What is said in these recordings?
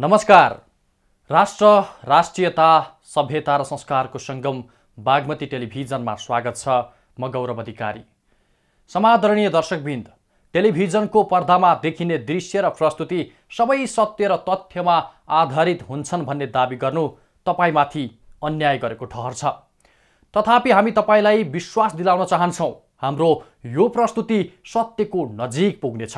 नमस्कार। राष्ट्र, राष्ट्रियता, सभ्यता र संस्कारको सङ्गम बागमती टेलिभिजनमा स्वागत छ। म गौरव अधिकारी। समादरणीय दर्शकवृन्द, टेलिभिजनको पर्दामा देखिने दृश्य र प्रस्तुति सबै सत्य र तथ्यमा आधारित हुन्छन् भन्ने दाबी गर्नु तपाईमाथि अन्याय गरेको ठहर छ। तथापि हामी तपाईलाई विश्वास दिलाउन चाहन्छौँ, हाम्रो यो प्रस्तुति सत्यको नजिक पुग्नेछ।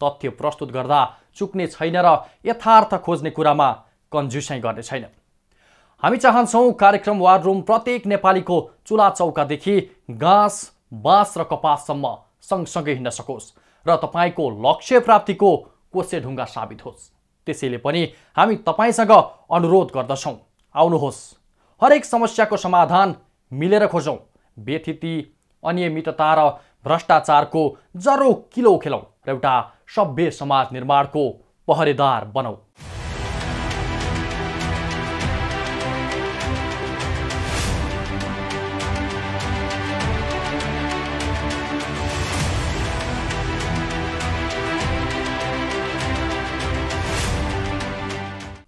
तथ्य प्रस्तुत गर्दा चुक्ने छैन र यथार्थ खोज्ने कुरामा कन्जुसाइ गर्ने छैन। हामी चाहन्छौँ कार्यक्रम वार रुम प्रत्येक नेपालीको चुला चौकादेखि घाँस, बाँस र कपाससम्म सँगसँगै हिँड्न सकोस् र तपाईको लक्ष्य प्राप्तिको कोसेढुङ्गा साबित होस्। त्यसैले पनि हामी तपाईसँग अनुरोध गर्दछौँ, आउनुहोस्, हरेक समस्याको समाधान मिलेर खोजौँ। व्यथिति, अनियमितता र भ्रष्टाचारको जरो किलो खेलौँ र एउटा सभ्य समाज निर्माणको पहरेदार बनौँ।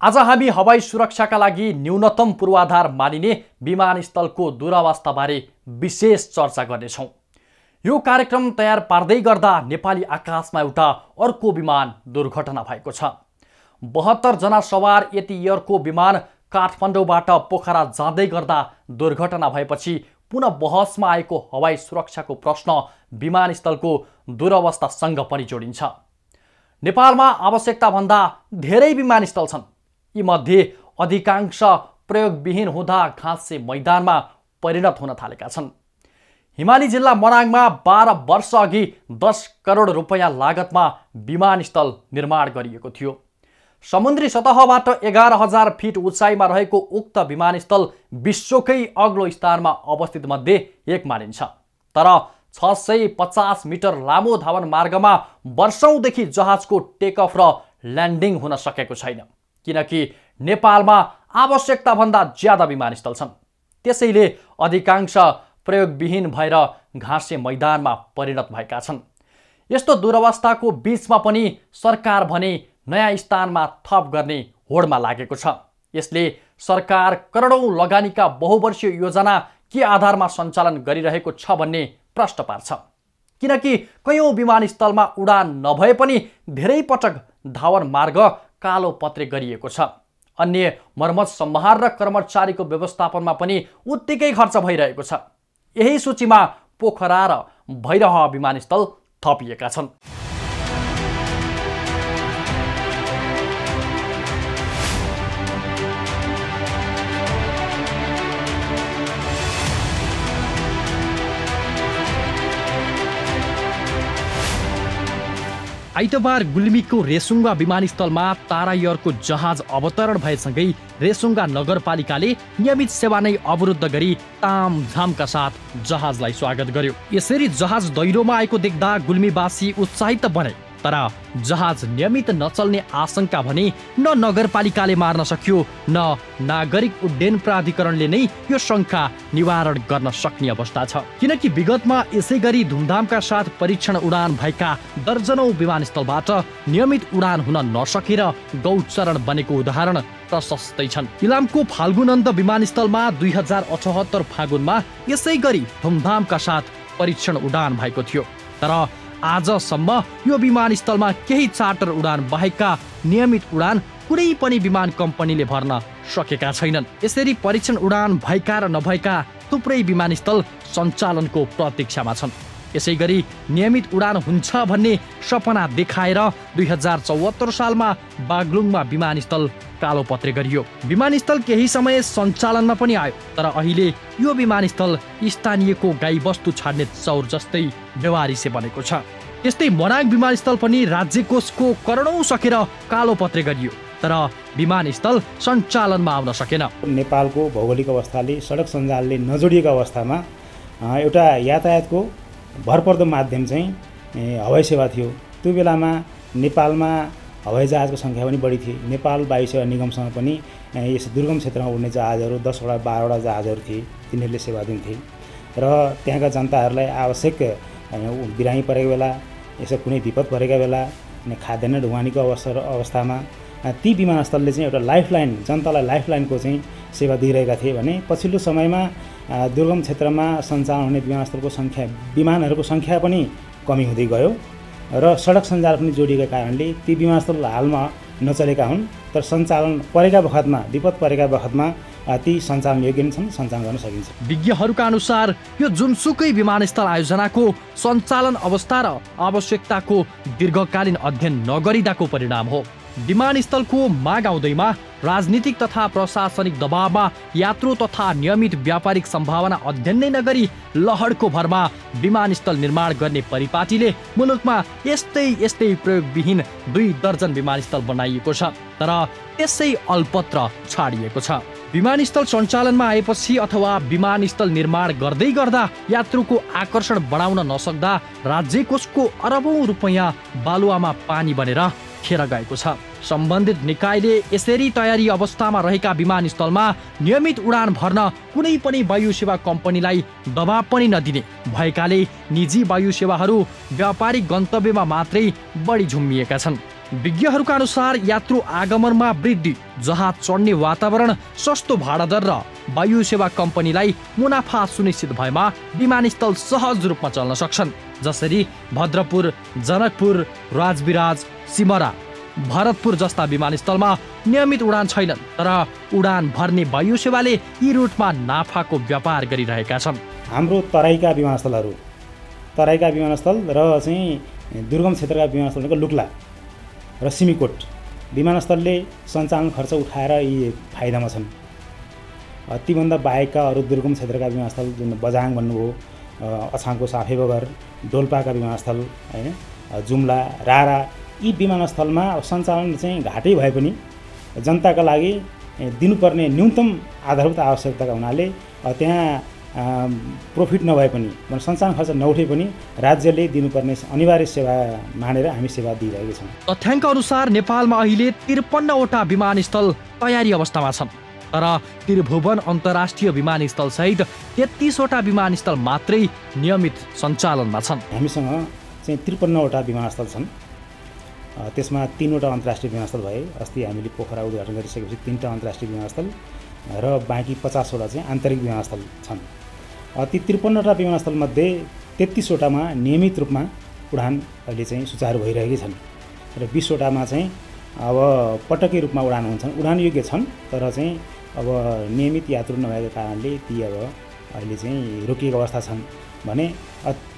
आज हामी हवाई सुरक्षाका लागि न्यूनतम पूर्वाधार मानिने विमानस्थलको दुरावस्थाबारे विशेष चर्चा गर्नेछौँ। यो कार्यक्रम तयार पार्दै गर्दा नेपाली आकाशमा एउटा अर्को विमान दुर्घटना भएको छ। 72 जना सवार यति एयरको विमान काठमाडौँबाट पोखरा जाँदै गर्दा दुर्घटना भएपछि पुनः बहसमा आएको हवाई सुरक्षाको प्रश्न विमानस्थलको दुरवस्थासँग पनि जोडिन्छ। नेपालमा आवश्यकताभन्दा धेरै विमानस्थल छन्। यीमध्ये अधिकांश प्रयोगविहीन हुँदा घाँसे मैदानमा परिणत हुन थालेका छन्। हिमाली जिल्ला मनाङमा 12 वर्ष अघि 10 करोड रुपैयाँ लागतमा विमानस्थल निर्माण गरिएको थियो। समुद्री सतहबाट 11,000 फिट उचाइमा रहेको उक्त विमानस्थल विश्वकै अग्लो स्थानमा अवस्थित मध्ये एक मानिन्छ। तर 650 मिटर लामो धावन मार्गमा वर्षौंदेखि जहाजको टेकअफ र ल्यान्डिङ हुन सकेको छैन, किनकि नेपालमा आवश्यकताभन्दा ज्यादा विमानस्थल छन्। त्यसैले अधिकांश प्रयोगविहीन भएर घाँसे मैदानमा परिणत भएका छन्। यस्तो दुरवस्थाको बीचमा पनि सरकार भने नयाँ स्थानमा थप गर्ने होडमा लागेको छ। यसले सरकार करोडौं लगानीका बहुवर्षीय योजना के आधारमा सञ्चालन गरिरहेको छ भन्ने प्रश्न पार्छ। किनकि कयौं विमानस्थलमा उडान नभए पनि धेरै पटक धावन मार्ग कालो पत्रे गरिएको छ। अन्य मर्मत सम्हार र कर्मचारीको व्यवस्थापनमा पनि उत्तिकै खर्च भइरहेको छ। यही सूचीमा पोखरा र भैरह विमानस्थल थपिएका छन्। आइतबार गुल्मीको रेसुङ्गा विमानस्थलमा तारा एयरको जहाज अवतरण भएसँगै रेसुङ्गा नगरपालिकाले नियमित सेवा नै अवरुद्ध गरी तामझामका साथ जहाजलाई स्वागत गर्यो। यसरी जहाज दैरोमा आएको देख्दा गुल्मीवासी उत्साहित बने। तर जहाज नियमित नचल्ने आशंका भने न नगरपालिकाले मार्न सक्यो, न नागरिक उड्डयन प्राधिकरणले नै यो शङ्का निवारण गर्न सक्ने अवस्था छ। किनकि विगतमा यसै गरी धुमधामका साथ परीक्षण उडान भएका दर्जनौं विमानस्थलबाट नियमित उडान हुन नसकेर गौचरण बनेको उदाहरण प्रशस्तै छन्। इलामको फाल्गुनन्द विमानस्थलमा 2078 फागुनमा यसै गरी धुमधामका साथ परीक्षण उडान भएको थियो। तर आजसम्म यो विमानस्थलमा केही चार्टर उडान बाहेकका नियमित उडान कुनै पनि विमान कम्पनीले भर्न सकेका छैनन्। यसरी परीक्षण उडान भएका र नभएका थुप्रै विमानस्थल सञ्चालनको प्रतीक्षामा छन्। यसै गरी नियमित उडान हुन्छ भन्ने सपना देखाएर 2074 सालमा बागलुङमा विमानस्थल कालोपत्रे गरियो। विमानस्थल केही समय सञ्चालनमा पनि आयो, तर अहिले यो विमानस्थल स्थानीयको गाईबस्तु छाड्ने चौर जस्तै व्यवहारिसे बनेको छ। यस्तै मनाङ विमानस्थल पनि राज्य कोषको करोडौं सकेर कालोपत्रे गरियो, तर विमानस्थल सञ्चालनमा आउन सकेन। नेपालको भौगोलिक अवस्थाले सडक सञ्जालले नजोडिएको अवस्थामा एउटा यातायातको भरपर्दो माध्यम चाहिँ हवाई सेवा थियो। त्यो बेलामा नेपालमा हवाई जहाजको सङ्ख्या पनि बढी थिए। नेपाल वायु सेवा निगमसँग पनि यस दुर्गम क्षेत्रमा उड्ने जहाजहरू 10वटा 12वटा जहाजहरू थिए, तिनीहरूले सेवा दिन्थे र त्यहाँका जनताहरूलाई आवश्यक बिरामी परेको बेला, यसो कुनै विपद परेका बेला अनि खाद्यान्न ढुवानीको अवस्थामा ती विमानस्थलले चाहिँ एउटा लाइफलाइन, जनतालाई लाइफलाइनको चाहिँ सेवा दिइरहेका थिए भने पछिल्लो समयमा दुर्गम क्षेत्रमा सञ्चालन हुने विमानहरूको सङ्ख्या पनि कमी हुँदै गयो र सडक सञ्जाल पनि जोडिएका कारणले ती विमानस्थल हालमा नचलेका हुन्। तर सञ्चालन परेका बखतमा, विपद परेका बखतमा ती सञ्चालन योग्य छन्, सञ्चालन गर्न सकिन्छ। विज्ञहरूका अनुसार यो जुनसुकै विमानस्थल आयोजनाको सञ्चालन अवस्था र आवश्यकताको दीर्घकालीन अध्ययन नगरिदाको परिणाम हो। विमानस्थलको माग आउँदैमा राजनीतिक तथा प्रशासनिक दबावमा यात्रु तथा नियमित व्यापारिक सम्भावना अध्ययन नै नगरी लहरको भरमा विमानस्थल निर्माण गर्ने परिपाटीले मुलुकमा यस्तै प्रयोगविहीन 2 दर्जन विमानस्थल बनाइएको छ, तर त्यसै अल्पत्र छाडिएको छ। विमानस्थल सञ्चालनमा आएपछि अथवा विमानस्थल निर्माण गर्दै गर्दा यात्रुको आकर्षण बढाउन नसक्दा राज्य कोषको अरबौं रुपैयाँ बालुवामा पानी बनेर खेर गएको छ। सम्बन्धित निकायले यसरी तयारी अवस्थामा रहेका विमानस्थलमा नियमित उडान भर्न कुनै पनि वायु सेवा कम्पनीलाई दबाव पनि नदिने भएकाले निजी वायु सेवाहरू व्यापारिक गन्तव्यमा मात्रै बढी झुम्मिएका छन्। विज्ञहरूका अनुसार यात्रु आगमनमा वृद्धि, जहाज चढ्ने वातावरण, सस्तो भाडा दर र वायु सेवा कम्पनीलाई मुनाफा सुनिश्चित भएमा विमानस्थल सहज रूपमा चल्न सक्छन्। जसरी भद्रपुर, जनकपुर, राजविराज, सिमरा, भरतपुर जस्ता विमानस्थलमा नियमित उडान छैनन्, तर उडान भर्ने वायु सेवाले यी रुटमा नाफाको व्यापार गरिरहेका छन्। हाम्रो तराईका विमानस्थल र चाहिँ दुर्गम क्षेत्रका विमानस्थलको लुक्ला र सिमीकोट विमानस्थलले सञ्चालन खर्च उठाएर यी फाइदामा छन्। तीभन्दा बाहेकका अरू दुर्गम क्षेत्रका विमानस्थल जुन बझाङ भन्नुभयो, अछामको साफेबगर, डोल्पाका विमानस्थल हैन, जुम्ला, रारा, यी विमानस्थलमा सञ्चालन चाहिँ घाटै भए पनि जनताका लागि दिनुपर्ने न्यूनतम आधारभूत आवश्यकताका हुनाले त्यहाँ प्रफिट नभए पनि, सञ्चालन खर्च नउठे पनि राज्यले दिनुपर्ने अनिवार्य सेवा मानेर हामी सेवा दिइरहेका छौँ। तथ्याङ्क अनुसार नेपालमा अहिले 53वटा विमानस्थल तयारी अवस्थामा छन्, तर त्रिभुवन अन्तर्राष्ट्रिय विमानस्थल सहित 33वटा विमानस्थल मात्रै नियमित सञ्चालनमा छन्। हामीसँग चाहिँ 53वटा विमानस्थल छन्, त्यसमा 3वटा अन्तर्राष्ट्रिय विमानस्थल भए। अस्ति हामीले पोखरा उद्घाटन गरिसकेपछि 3टा अन्तर्राष्ट्रिय विमानस्थल र बाँकी 50वटा चाहिँ आन्तरिक विमानस्थल छन्। ती 53वटा विमानस्थलमध्ये 33वटामा नियमित रूपमा उडान अहिले चाहिँ सुचारू भइरहेकै छन् र 20वटामा चाहिँ अब पटकै रूपमा उडान हुन्छन्, उडान योग्य छन्, तर चाहिँ अब नियमित यात्रु नभएको कारणले ती अब अहिले चाहिँ रोकिएको अवस्था छन् भने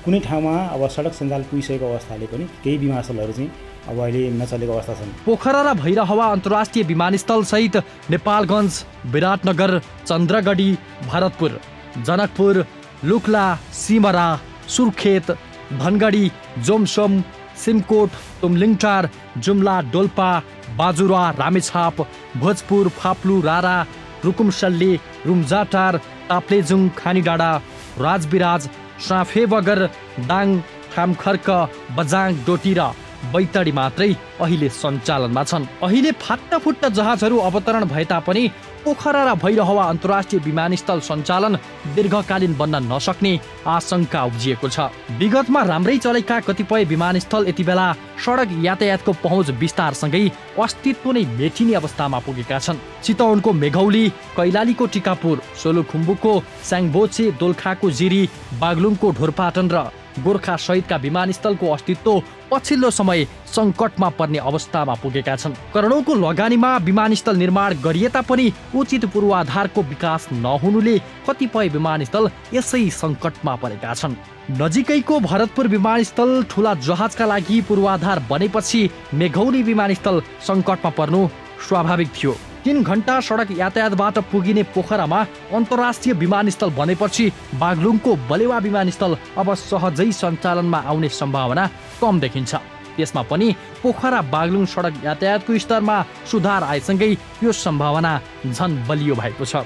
कुनै ठाउँमा अब सडक सञ्जाल पुगिसकेको अवस्थाले पनि केही विमानस्थलहरू चाहिँ अब अहिले नचलेको अवस्था छन्। पोखरा र भैरहवा अन्तर्राष्ट्रिय विमानस्थल सहित नेपालगञ्ज, विराटनगर, चन्द्रगढी, भरतपुर, जनकपुर, लुक्ला, सिमरा, सुर्खेत, धनगढी, जोमसोम, सिमकोट, तुमलिङटार, जुम्ला, डोल्पा, बाजुरा, रामेछाप, भोजपुर, फाप्लु, रारा, रुकुमसल्ली, रुम्जाटार, ताप्लेजुङ, खानीडाँडा, राजविराज, साफेबगर, दाङ, खामखर्क, बजाङ, डोटी र बैतडी मात्रै अहिले सञ्चालनमा छन्। अहिले फाट्टा फुट्टा जहाजहरू अवतरण भए तापनि पोखरा र भैरहवा अन्तर्राष्ट्रिय विमानस्थल सञ्चालन दीर्घकालीन बन्न नसक्ने आशंका उब्जिएको छ। विगतमा राम्रै चलेका कतिपय विमानस्थल यति बेला सडक यातायातको पहुँच विस्तारसँगै अस्तित्व नै मेटिने अवस्थामा पुगेका छन्। चितवनको मेघौली, कैलालीको टिकापुर, सोलुखुम्बुको स्याङबोचे, दोलखाको जिरी, बागलुङको ढोरपाटन र गोर्खा सहितका विमानस्थलको अस्तित्व पछिल्लो समय सङ्कटमा पर्ने अवस्थामा पुगेका छन्। करोडौँको लगानीमा विमानस्थल निर्माण गरिए तापनि उचित पूर्वाधारको विकास नहुनुले कतिपय विमानस्थल यसै सङ्कटमा परेका छन्। नजिकैको भरतपुर विमानस्थल ठुला जहाजका लागि पूर्वाधार बनेपछि मेघौली विमानस्थल सङ्कटमा पर्नु स्वाभाविक थियो। 3 घण्टा सडक यातायातबाट पुगिने पोखरामा अन्तर्राष्ट्रिय विमानस्थल बनेपछि बागलुङको बलेवा विमानस्थल अब सहजै सञ्चालनमा आउने सम्भावना कम देखिन्छ। त्यसमा पनि पोखरा बागलुङ सडक यातायातको स्तरमा सुधार आएसँगै यो सम्भावना झन बलियो भएको छ।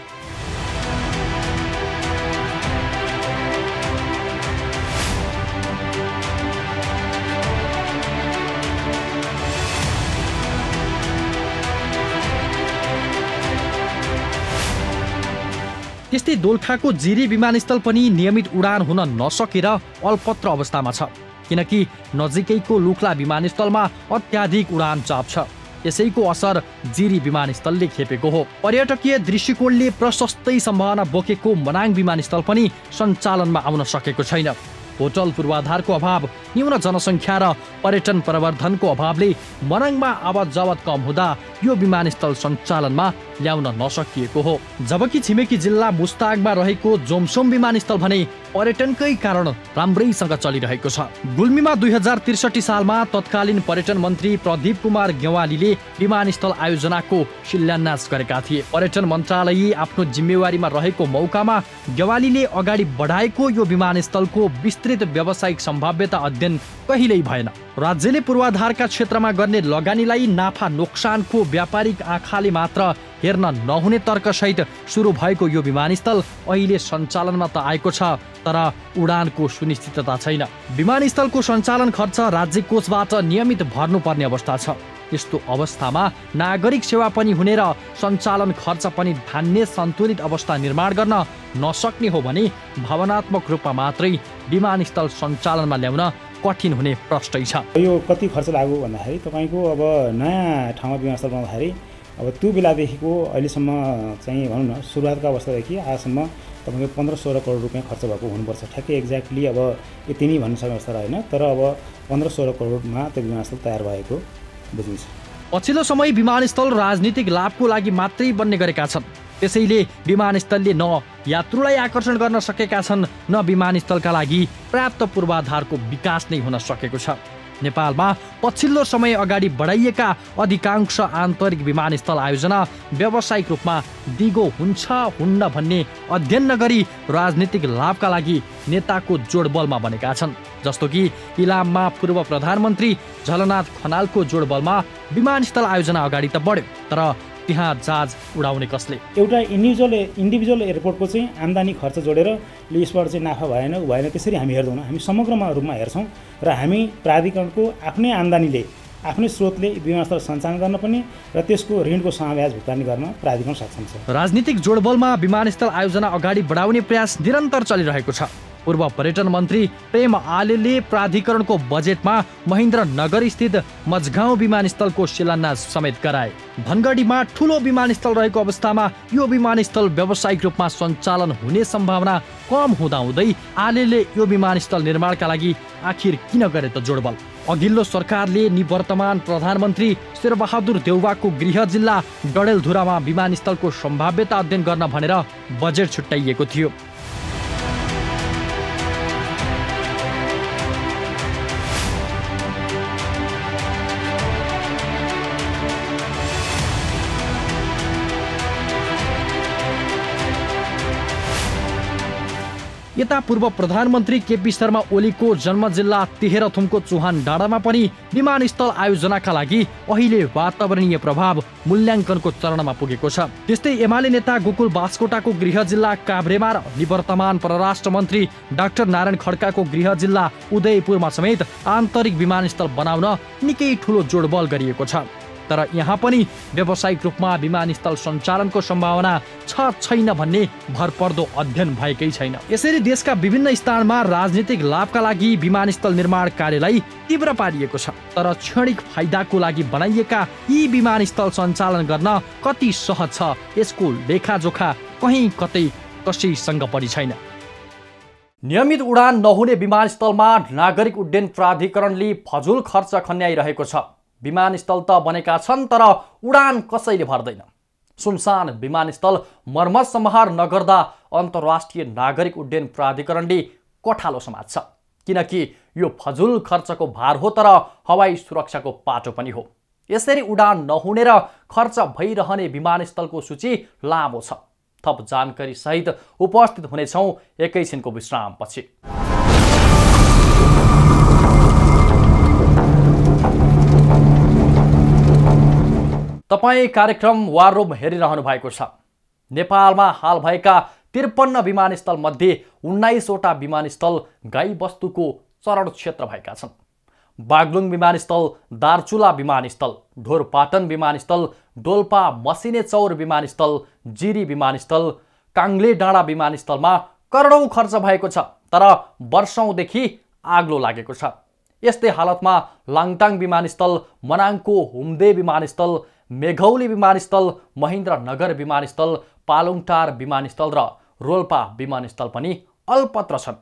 त्यस्तै दोलखाको जिरी विमानस्थल पनि नियमित उडान हुन नसकेर अल्पत्र अवस्थामा छ, किनकि नजिकैको लुक्ला विमानस्थलमा अत्याधिक उडान चाप छ। यसैको असर जिरी विमानस्थलले खेपेको हो। पर्यटकीय दृष्टिकोणले प्रशस्तै सम्भावना बोकेको मनाङ विमानस्थल पनि सञ्चालनमा आउन सकेको छैन। होटल पूर्वाधारको अभाव, न्यून जनसङ्ख्या र पर्यटन प्रवर्धनको अभावले मनाङमा आवत जावत कम हुँदा यो विमानस्थल सञ्चालनमा ल्याउन नसकिएको हो। जबकि छिमेकी जिल्ला मुस्ताङमा रहेको जोमसोम विमानस्थल भने पर्यटनकै कारण राम्रैसँग चलिरहेको छ। गुल्मीमा 2063 सालमा तत्कालीन पर्यटन मन्त्री प्रदीप कुमार गेवालीले विमानस्थल आयोजनाको शिलान्यास गरेका थिए। पर्यटन मन्त्रालय आफ्नो जिम्मेवारीमा रहेको मौकामा गेवालीले अगाडि बढाएको यो विमानस्थलको विस्तृत व्यावसायिक सम्भाव्यता अध्ययन कहिल्यै भएन। राज्यले पूर्वाधारका क्षेत्रमा गर्ने लगानीलाई नाफा नोक्सानको व्यापारिक आँखाले मात्र हेर्न नहुने तर्कसहित सुरु भएको यो विमानस्थल अहिले सञ्चालनमा त आएको छ, तर उडानको सुनिश्चितता छैन। विमानस्थलको सञ्चालन खर्च राज्य कोषबाट नियमित भर्नुपर्ने अवस्था छ। यस्तो अवस्थामा नागरिक सेवा पनि हुने र सञ्चालन खर्च पनि धान्ने सन्तुलित अवस्था निर्माण गर्न नसक्ने हो भने भावनात्मक रूपमा मात्रै विमानस्थल सञ्चालनमा ल्याउन कठिन हुने प्रष्टै छ। यो कति खर्च लाग्यो भन्दाखेरि तपाईँको अब नयाँ ठाउँमा विमानस्थल बनाउँदाखेरि अब त्यो बेलादेखिको अहिलेसम्म चाहिँ भनौँ न सुरुवातको अवस्थादेखि आजसम्म तपाईँको 15-16 करोड रुपियाँ खर्च भएको हुनुपर्छ। ठ्याक्कै एक्ज्याक्टली अब यति नै भन्ने सक्ने अवस्था रहेन, तर अब 15-16 करोडमा त्यो विमानस्थल तयार भएको बुझिन्छ। पछिल्लो समय विमानस्थल राजनीतिक लाभको लागि मात्रै बन्ने गरेका छन्। त्यसैले विमानस्थलले न यात्रुलाई आकर्षण गर्न सकेका छन्, न विमानस्थलका लागि पर्याप्त पूर्वाधारको विकास नै हुन सकेको छ। नेपालमा पछिल्लो समय अगाडि बढाइएका अधिकांश आन्तरिक विमानस्थल आयोजना व्यावसायिक रूपमा दिगो हुन्छ हुन्न भन्ने अध्ययन नगरी राजनीतिक लाभका लागि नेताको जोडबलमा बनेका छन्। जस्तो कि इलाममा पूर्व प्रधानमन्त्री झलनाथ खनालको जोडबलमा विमानस्थल आयोजना अगाडि त बढ्यो, तर त्यहाँ जहाज उडाउने कसले? एउटा इन्डिभिजुअल एयरपोर्टको चाहिँ आम्दानी खर्च जोडेर यसबाट चाहिँ नाफा भएन त्यसरी हामी हेर्दैनौँ। हामी समग्रमा रूपमा हेर्छौँ र हामी प्राधिकरणको आफ्नै आम्दानीले आफ्नै स्रोतले विमानस्थल सञ्चालन गर्न पनि र त्यसको ऋणको समावेश भुक्तानी गर्न प्राधिकरण सक्षम छ। राजनीतिक जोडबलमा विमानस्थल आयोजना अगाडि बढाउने प्रयास निरन्तर चलिरहेको छ। पूर्व पर्यटन मन्त्री प्रेम आलेले प्राधिकरणको बजेटमा महेन्द्रनगर स्थित मझगाउँ विमानस्थलको शिलान्यास समेत गराए। धनगढीमा ठूलो विमानस्थल रहेको अवस्थामा यो विमानस्थल व्यावसायिक रूपमा सञ्चालन हुने सम्भावना कम हुँदाहुँदै आलेले यो विमानस्थल निर्माणका लागि आखिर किन गरे त जोडबल? अघिल्लो सरकारले निवर्तमान प्रधानमन्त्री शेरबहादुर देउवाको गृह जिल्ला डडेलधुरामा विमानस्थलको सम्भाव्यता अध्ययन गर्न भनेर बजेट छुट्याइएको थियो। यता पूर्व प्रधानमन्त्री केपी शर्मा ओलीको जन्म जिल्ला तेह्रथुमको चुहान डाँडामा पनि विमानस्थल आयोजनाका लागि अहिले वातावरणीय प्रभाव मूल्याङ्कनको चरणमा पुगेको छ। त्यस्तै एमाले नेता गोकुल बास्कोटाको गृह जिल्ला काभ्रेमा र निवर्तमान परराष्ट्र मन्त्री डाक्टर नारायण खड्काको गृह जिल्ला उदयपुरमा समेत आन्तरिक विमानस्थल बनाउन निकै ठूलो जोडबल गरिएको छ। तर यहाँ पनि व्यावसायिक रूपमा विमानस्थल सञ्चालनको सम्भावना छैन भन्ने भरपर्दो अध्ययन भएकै छैन। यसरी देशका विभिन्न स्थानमा राजनीतिक लाभका लागि विमानस्थल निर्माण कार्यलाई तीव्र पारिएको छ, तर क्षणिक फाइदाको लागि बनाइएका यी विमानस्थल सञ्चालन गर्न कति सहज छ यसको लेखाजोखा कहीँ कतै कसैसँग पनि छैन। नियमित उडान नहुने विमानस्थलमा नागरिक उड्डयन प्राधिकरणले फजुल खर्च खन्याइरहेको छ। विमानस्थल त बनेका छन्, तर उडान कसैले भर्दैन। सुनसान विमानस्थल मर्मत सम्हार नगर्दा अन्तर्राष्ट्रिय नागरिक उड्डयन प्राधिकरणले कठालो समात्छ, किनकि यो फजुल खर्चको भार हो, तर हवाई सुरक्षाको पाटो पनि हो। यसरी उडान नहुने र खर्च भइरहने विमानस्थलको सूची लामो छ। थप जानकारी सहित उपस्थित हुनेछौँ एकैछिनको विश्रामपछि। तपाईँ कार्यक्रम वार रूम हेरिरहनु भएको छ। नेपालमा हाल भएका 53 विमानस्थल मध्ये 19वटा विमानस्थल गाईबस्तुको चरण क्षेत्र भएका छन्। बागलुङ विमानस्थल, दार्चुला विमानस्थल, ढोरपाटन विमानस्थल, डोल्पा मसिनेचौर विमानस्थल, जिरी विमानस्थल, काङ्ले डाँडा विमानस्थलमा करोडौं खर्च भएको छ, तर वर्षौंदेखि आग्लो लागेको छ। यस्तै हालतमा लाङटाङ विमानस्थल, मनाङको हुम्दे विमानस्थल, मेघौली विमानस्थल, महेन्द्रनगर विमानस्थल, पालुङटार विमानस्थल र रोल्पा विमानस्थल पनि अल्पत्र छन्।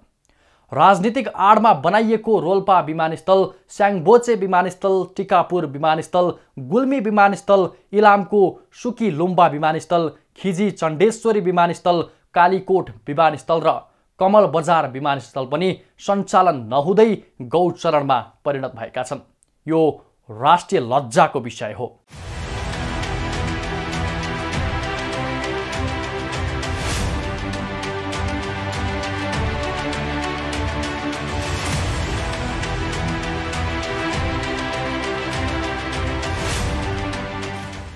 राजनीतिक आडमा बनाइएको रोल्पा विमानस्थल, स्याङबोचे विमानस्थल, टिकापुर विमानस्थल, गुल्मी विमानस्थल, इलामको सुकीलुम्बा विमानस्थल, खिजी चण्डेश्वरी विमानस्थल, कालीकोट विमानस्थल र कमल बजार विमानस्थल पनि सञ्चालन नहुँदै गौचरणमा परिणत भएका छन्। यो राष्ट्रिय लज्जाको विषय हो।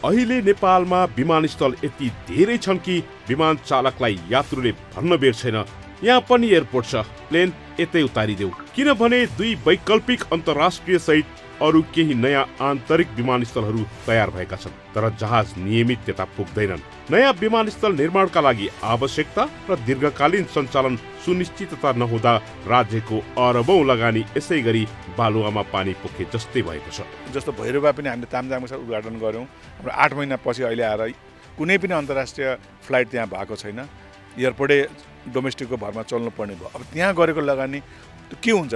अहिले नेपालमा विमानस्थल यति धेरै छन् कि विमान चालकलाई यात्रुले भन्न बेर छैन, यहाँ पनि एयरपोर्ट छ, प्लेन यतै उतारिदेऊ। किनभने दुई वैकल्पिक अन्तर्राष्ट्रिय सहित अरू केही नयाँ आन्तरिक विमानस्थलहरू तयार भएका छन्, तर जहाज नियमित त्यता पुग्दैनन्। नयाँ विमानस्थल निर्माणका लागि आवश्यकता र दीर्घकालीन सञ्चालन सुनिश्चितता नहुँदा राज्यको अरबौं लगानी यसै गरी बालुवामा पानी पोखे जस्तै भएको छ। जस्तो भैरवा पनि हामीले तामझामको साथ उद्घाटन गऱ्यौँ। हाम्रो 8 महिनापछि अहिले आएर कुनै पनि अन्तर्राष्ट्रिय फ्लाइट त्यहाँ भएको छैन। एयरपोर्टै डोमेस्टिकको भरमा चल्नुपर्ने भयो। अब त्यहाँ गरेको लगानी के हुन्छ?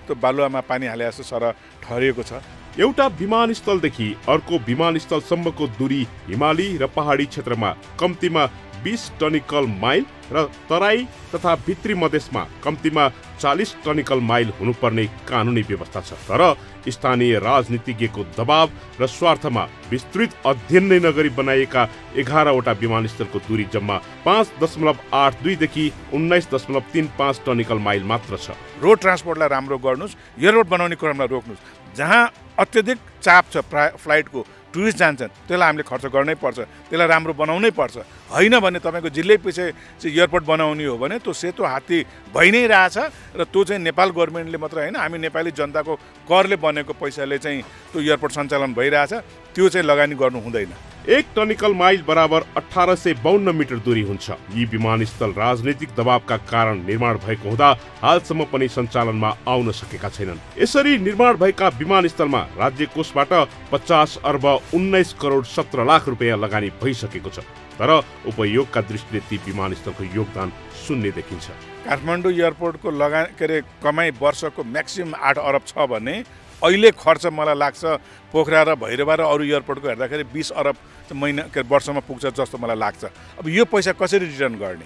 त्यो बालुवामा पानी हाले जस्तो सर ठहरिएको छ। एउटा विमानस्थलदेखि अर्को विमानस्थलसम्मको दूरी हिमाली र पहाडी क्षेत्रमा कम्तीमा 20 टनिकल माइल र तराई तथा भित्री मधेसमा कम्तीमा 40 टनिकल माइल हुनुपर्ने कानुनी व्यवस्था छ। तर स्थानीय राजनीतिज्ञको दबाव र स्वार्थमा विस्तृत अध्ययन नै नगरी बनाइएका 11 वटा विमानस्थलको दूरी जम्मा 5.82 देखि 19.35 टनिकल माइल मात्र छ। रोड ट्रान्सपोर्टलाई राम्रो गर्नुस्, एयरपोर्ट बनाउने क्रमलाई रोक्नुस्। जहाँ अत्यधिक चाप छ फ्लाइटको, टुरिस्ट जान्छन्, त्यसलाई हामीले खर्च गर्नै पर्छ, त्यसलाई राम्रो बनाउनै पर्छ। होइन भने तपाईँको जिल्लै पछि चाहिँ एयरपोर्ट बनाउने हो भने त्यो सेतो हात्ती भइ नै रहेछ र त्यो चाहिँ नेपाल गभर्मेन्टले मात्र होइन, हामी नेपाली जनताको करले बनेको पैसाले चाहिँ त्यो एयरपोर्ट सञ्चालन भइरहेछ। त्यो चाहिँ लगानी गर्नु हुँदैन। 1 टनिकल माइल बराबर 1852 मिटर दूरी हुन्छ। यी विमानस्थल राजनीतिक दबावका कारण निर्माण भएको हुँदा हालसम्म पनि सञ्चालनमा आउन सकेका छैनन्। यसरी निर्माण भएका विमानस्थलमा राज्य कोषबाट 50 अर्ब 19 करोड 17 लाख रुपियाँ लगानी भइसकेको छ। तर उपयोगका दृष्टिले ती विमानस्थलको योगदान शून्य देखिन्छ। काठमाडौँ एयरपोर्टको कमाई वर्षको म्याक्सिमम 8 अरब छ भने अहिले खर्च मलाई लाग्छ पोखरा र भैरवा र अरू एयरपोर्टको हेर्दाखेरि 20 अरब वर्षमा पुग्छ जस्तो मलाई लाग्छ। अब यो पैसा कसरी रिटर्न गर्ने?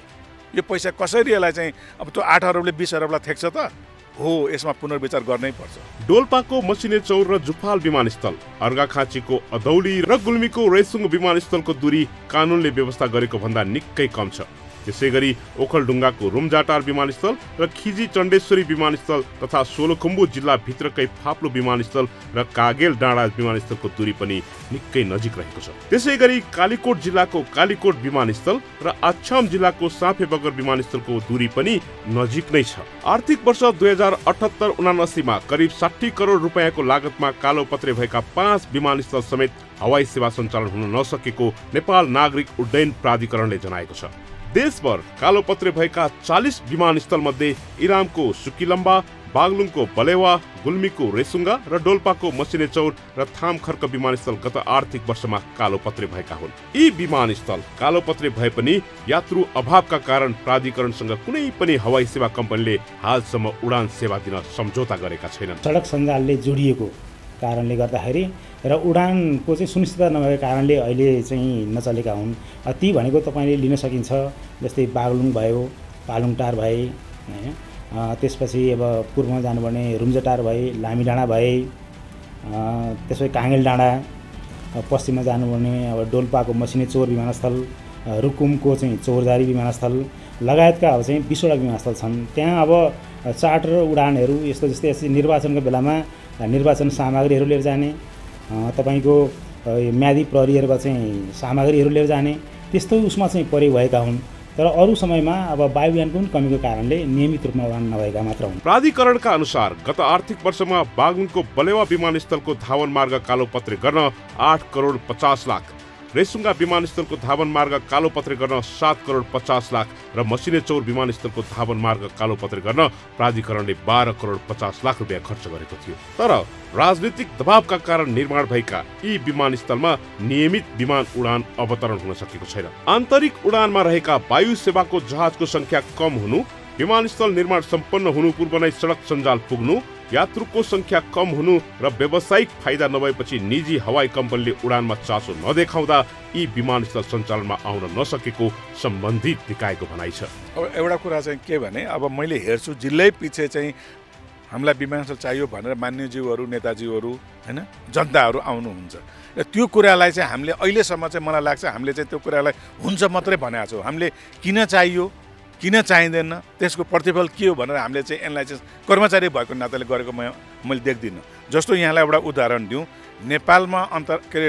यो पैसा कसरी यसलाई चाहिँ अब त्यो 8 अरबले 20 अरबलाई थेक्छ त? हो, यसमा पुनर्विचार गर्नै पर्छ। डोल्पाको मसिनेचौर र जुफाल विमानस्थल, अर्घाखाँचीको अदौली र गुल्मीको रेसुङ विमानस्थलको दूरी कानुनले व्यवस्था गरेको भन्दा निकै कम छ। त्यसैगरी ओखलढुङ्गाको रुम्जाटार विमानस्थल र खिजी चण्डेश्वरी विमानस्थल तथा सोलुखुम्बु जिल्ला भित्रकै फाप्लो विमानस्थल र कागेल डाँडा विमानस्थलको दूरी पनि निकै नजिक रहेको छ। त्यसैगरी कालीकोट जिल्लाको कालीकोट विमानस्थल र आछाम जिल्लाको साफेबगर विमानस्थलको दूरी पनि नजिक नै छ। आर्थिक वर्ष 2078-79 मा करिब 60 करोड रुपैयाँको लागतमा कालोपत्रे भएका 5 विमानस्थल समेत हवाई सेवा सञ्चालन हुन नसकेको नेपाल नागरिक उड्डयन प्राधिकरणले जनाएको छ। देशभर कालोपत्रे भएका 40 विमानस्थल मध्ये इलामको सुकीलम्बा, बागलुङको बलेवा, गुल्मीको रेसुङ्गा र डोल्पाको मसिनेचौर र थामखर्क विमानस्थल गत आर्थिक वर्षमा कालोपत्रे भएका हुन्। यी विमानस्थल कालोपत्रे भए पनि यात्रु अभावका कारण प्राधिकरणसँग कुनै पनि हवाई सेवा कम्पनीले हालसम्म उडान सेवा दिन सम्झौता गरेका छैनन्। सडक सञ्जालले जोडिएको कारणले गर्दाखेरि र उडानको चाहिँ सुनिश्चितता नभएको कारणले अहिले चाहिँ नचलेका हुन्। ती भनेको तपाईँले लिन सकिन्छ, जस्तै बागलुङ भयो, पालुङटार भए, होइन, त्यसपछि अब पूर्वमा जानुपर्ने रुम्जाटार भए, लामी डाँडा भए, त्यसपछि काङ्गेल डाँडा, पश्चिममा जानुपर्ने अब डोल्पाको मसिनेचौर विमानस्थल, रुकुमको चाहिँ चौरजारी विमानस्थल लगायतका अब चाहिँ 20 वटा विमानस्थल छन्। त्यहाँ अब चार्टर उडानहरू यस्तै निर्वाचनको बेलामा निर्वाचन सामग्रीहरू लिएर जाने, तपाईँको म्यादी प्रहरीहरूका चाहिँ सामग्रीहरू लिएर जाने, त्यस्तो उसमा चाहिँ प्रयोग भएका हुन्। तर अरू समयमा अब वायुयानको पनि कमीको कारणले नियमित रूपमा उडान नभएका मात्र हुन्। प्राधिकरणका अनुसार गत आर्थिक वर्षमा बागलुङको बलेवा विमानस्थलको धावन मार्ग कालोपत्रे गर्न 8 करोड 50 लाख, रेसुङ्गा विमानस्थलको धावन मार्ग कालोपत्रे गर्न 7 करोड 50 लाख र मसिनेचौर विमानस्थलको धावन मार्ग कालोपत्रे गर्न प्राधिकरणले 12 करोड 50 लाख रुपियाँ खर्च गरेको थियो। तर राजनीतिक दबावका कारण निर्माण भएका यी विमानस्थलमा नियमित विमान उडान अवतरण हुन सकेको छैन। आन्तरिक उडानमा रहेका वायु सेवाको जहाजको संख्या कम हुनु, विमानस्थल निर्माण सम्पन्न हुनु पूर्व नै सडक सञ्जाल पुग्नु, यात्रुको संख्या कम हुनु र व्यावसायिक फाइदा नभएपछि निजी हवाई कम्पनीले उडानमा चासो नदेखाउँदा यी विमानस्थल सञ्चालनमा आउन नसकेको सम्बन्धित निकायको भनाइ छ। अब एउटा कुरा चाहिँ के भने, अब मैले हेर्छु जिल्लै पछि चाहिँ हामीलाई विमानस्थल चाहियो भनेर मान्यज्यूहरू, नेताजीहरू हैन, जनताहरू आउनुहुन्छ र त्यो कुरालाई चाहिँ हामीले अहिलेसम्म चाहिँ मलाई लाग्छ हामीले चाहिँ त्यो कुरालाई हुन्छ मात्रै भनेको छौँ। हामीले किन चाहियो, किन चाहिँदैन, त्यसको प्रतिफल के हो भनेर हामीले चाहिँ एनालाइसिस कर्मचारी भएको नाताले गरेको मैले देख्दिनँ। जस्तो यहाँलाई एउटा उदाहरण दिउँ, नेपालमा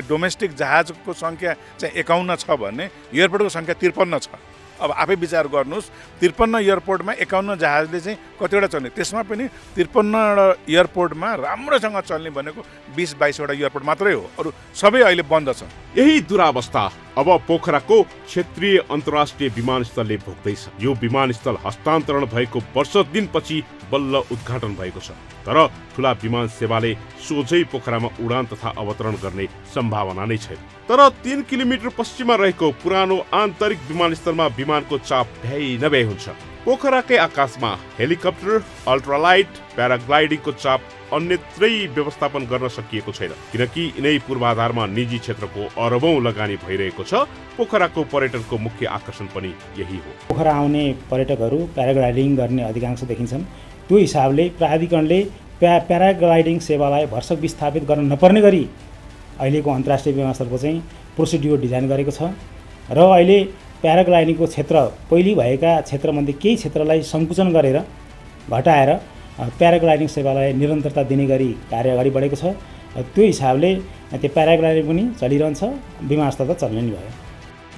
डोमेस्टिक जहाजको सङ्ख्या चाहिँ 51 छ भने एयरपोर्टको सङ्ख्या 53 छ। अब आफै विचार गर्नुहोस्, 53 एयरपोर्टमा 51 जहाजले चाहिँ कतिवटा चल्ने, त्यसमा पनि 53 एयरपोर्टमा राम्रोसँग चल्ने भनेको 20-22वटा एयरपोर्ट मात्रै हो, अरू सबै अहिले बन्द छन्। यही दुरावस्था अब पोखराको क्षेत्रीय अन्तर्राष्ट्रिय विमानस्थलले भोग्दैछ। यो विमानस्थल हस्तान्तरण भएको वर्ष दिनपछि बल्ल उद्घाटन भएको छ। तर ठुला विमान सेवाले सोझै पोखरामा उडान तथा अवतरण गर्ने सम्भावना नै छैन। तर 3 किलोमिटर पश्चिममा रहेको पुरानो आन्तरिक विमानस्थलमा विमानको चाप भ्याइ नभ्याइ हुन्छ। पोखराकै आकाशमा हेलिकप्टर, अल्ट्रालाइट, प्याराग्लाइडिङको चाप अन्यत्रै व्यवस्थापन गर्न सकिएको छैन, किनकि यिनै पूर्वाधारमा निजी क्षेत्रको अरबौं लगानी भइरहेको छ। पोखराको पर्यटनको मुख्य आकर्षण पनि यही हो। पोखरा आउने पर्यटकहरू प्याराग्लाइडिङ गर्ने अधिकांश देखिन्छन्। त्यो हिसाबले प्राधिकरणले प्याराग्लाइडिङ सेवालाई भरसक विस्थापित गर्न नपर्ने गरी अहिलेको अन्तर्राष्ट्रिय विमानस्थलको चाहिँ प्रोसिड्युर डिजाइन गरेको छ र अहिले प्याराग्लाइडिङको क्षेत्र पहिले भएका क्षेत्रमध्ये केही क्षेत्रलाई सङ्कुचन गरेर घटाएर प्याराग्लाइडिङ सेवालाई निरन्तरता दिने गरी कार्य अगाडि बढेको छ। त्यो हिसाबले त्यो प्याराग्लाइडिङ पनि चलिरहन्छ, विमानस्थल त चल्ने नै भयो।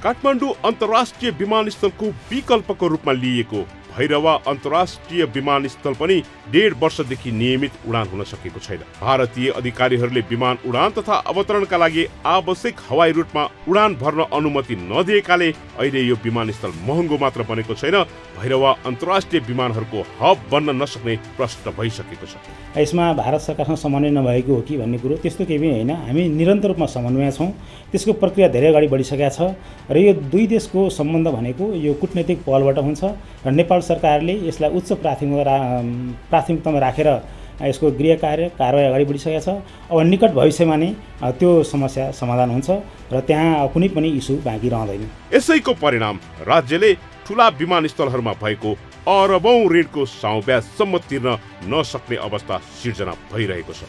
काठमाडौँ अन्तर्राष्ट्रिय विमानस्थलको विकल्पको रूपमा लिएको भैरवा अन्तर्राष्ट्रिय विमानस्थल पनि 1.5 वर्षदेखि नियमित उडान हुन सकेको छैन। भारतीय अधिकारीहरूले विमान उडान तथा अवतरणका लागि आवश्यक हवाई रुटमा उडान भर्न अनुमति नदिएकाले अहिले यो विमानस्थल महँगो मात्र बनेको छैन, भैरवा अन्तर्राष्ट्रिय विमानहरूको हब बन्न नसक्ने प्रश्न भइसकेको छ। यसमा भारत सरकारसँग समन्वय नभएको हो कि भन्ने कुरो त्यस्तो केही पनि होइन। हामी निरन्तर रूपमा समन्वय छौँ। त्यसको प्रक्रिया धेरै अगाडि बढिसकेको छ र यो दुई देशको सम्बन्ध भनेको यो कूटनैतिक पहलबाट हुन्छ र नेपाल सरकारले यसलाई उच्च प्राथमिकतामा राखेर यसको गृह कारवाही अगाडि बढिसकेको छ। अब निकट भविष्यमा नै त्यो समस्या समाधान हुन्छ र त्यहाँ कुनै पनि इस्यु बाँकी रहँदैन। यसैको परिणाम राज्यले ठुला विमानस्थलहरूमा भएको अरबौं ऋणको साउब्याजसम्म तिर्न नसक्ने अवस्था सिर्जना भइरहेको छ।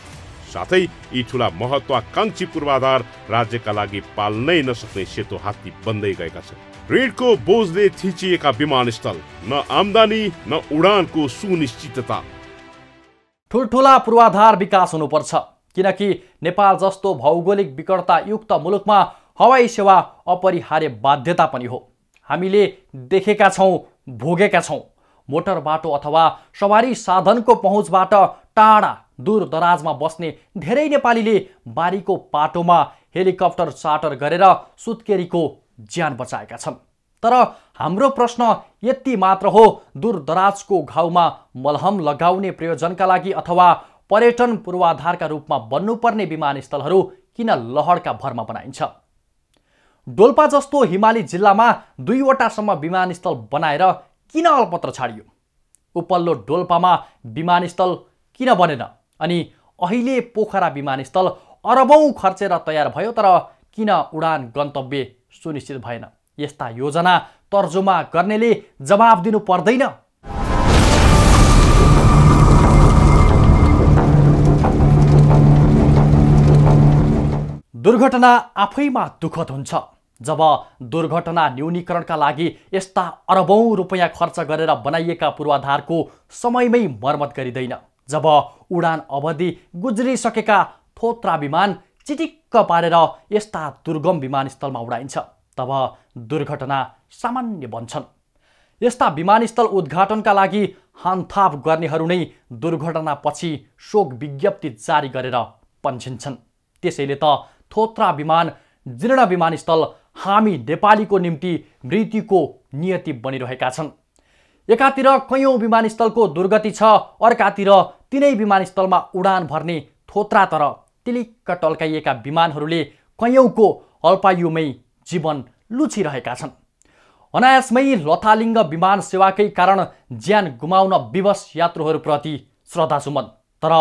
साथै यी ठुला महत्वाकांक्षी पूर्वाधार राज्यका लागि पाल्नै नसक्ने सेतो हात्ती बन्दै गएका छन्। ऋणको बोझले थिचिएका विमानस्थल, न आम्दानी न उडानको सुनिश्चितता। ठुल्ठुला पूर्वाधार विकास हुनुपर्छ, किनकि नेपाल जस्तो भौगोलिक विकटता युक्त मुलुकमा हवाई सेवा अपरिहार्य बाध्यता पनि हो। हामीले देखेका छौँ, भोगेका छौँ। मोटर बाटो अथवा सवारी साधनको पहुँचबाट टाढा दूर दराजमा बस्ने धेरै नेपालीले बारीको पाटोमा हेलिकप्टर चार्टर गरेर सुत्केरीको ज्यान बचाएका छन्। तर हाम्रो प्रश्न यति मात्र हो, दूर दराजको घाउमा मलहम लगाउने प्रयोजनका लागि अथवा पर्यटन पूर्वाधारका रूपमा बन्नुपर्ने विमानस्थलहरू किन लहरका भरमा बनाइन्छ? डोल्पा जस्तो हिमाली जिल्लामा 2वटासम्म विमानस्थल बनाएर किन अलपत्र छाडियो? उपल्लो डोल्पामा विमानस्थल किन बनेन? अनि अहिले पोखरा विमानस्थल अरबौं खर्चेर तयार भयो, तर किन उडान गन्तव्य सुनिश्चित भएन? यस्ता योजना तर्जुमा गर्नेले जवाब दिनु पर्दैन? दुर्घटना आफैमा दुःखद हुन्छ। जब दुर्घटना न्यूनीकरणका लागि यस्ता अरबौं रुपैयाँ खर्च गरेर बनाइएका पूर्वाधारको समयमै मर्मत गरिँदैन, जब उडान अवधि गुज्रिसकेका थोत्रा विमान चिटिक्क पारेर यस्ता दुर्गम विमानस्थलमा उडाइन्छ, तब दुर्घटना सामान्य बन्छन्। यस्ता विमानस्थल उद्घाटनका लागि हानथाप गर्नेहरू नै दुर्घटनापछि शोक विज्ञप्ति जारी गरेर पन्छिन्छन्। त्यसैले त थोत्रा विमान जीर्ण विमानस्थल हामी नेपालीको निम्ति मृत्युको नियति बनिरहेका छन्। एकातिर कैयौं विमानस्थलको दुर्गति छ, अर्कातिर तिनै विमानस्थलमा उडान भर्ने थोत्रा तर टिलिक्क टल्काइएका विमानहरूले कैयौंको अल्पायुमै जीवन लुचिरहेका छन्। अनायासमै लथालिङ्ग विमान सेवाकै कारण ज्यान गुमाउन विवश यात्रुहरूप्रति श्रद्धासुमन। तर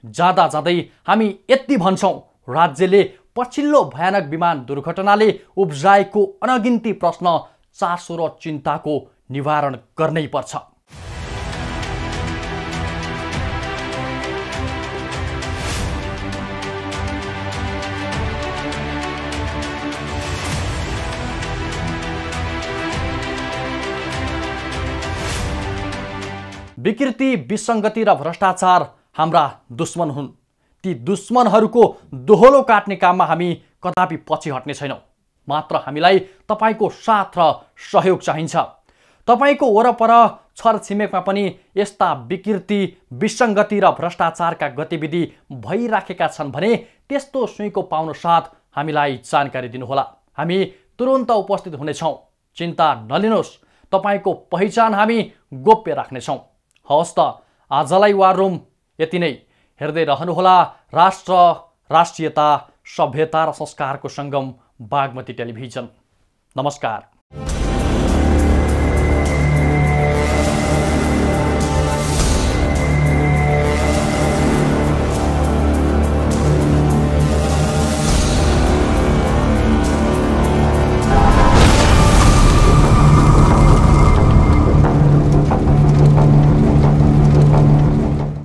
जाँदा जाँदै हामी यति भन्छौँ, राज्यले पछिल्लो भयानक विमान दुर्घटनाले उब्जाएको अनगिन्ती प्रश्न, चासो र चिन्ताको निवारण गर्नै पर्छ। विकृति, विसङ्गति र भ्रष्टाचार हाम्रा दुश्मन हुन्। ती दुश्मनहरूको दोहोलो काट्ने काममा हामी कदापि पछि हट्ने छैनौँ। मात्र हामीलाई तपाईको साथ र सहयोग चाहिन्छ। तपाईको वरपर छरछिमेकमा पनि यस्ता विकृति, विसङ्गति र भ्रष्टाचारका गतिविधि भइराखेका छन् भने त्यस्तो सुइँको पाउन साथ हामीलाई जानकारी दिनुहोला। हामी तुरुन्त उपस्थित हुनेछौँ। चिन्ता नलिनुहोस्, तपाईको पहिचान हामी गोप्य राख्नेछौँ। हवस् त, आजलाई वार रुम यति नै। हेर्दै रहनुहोला राष्ट्र, राष्ट्रियता, सभ्यता र संस्कारको सङ्गम बागमती टेलिभिजन। नमस्कार।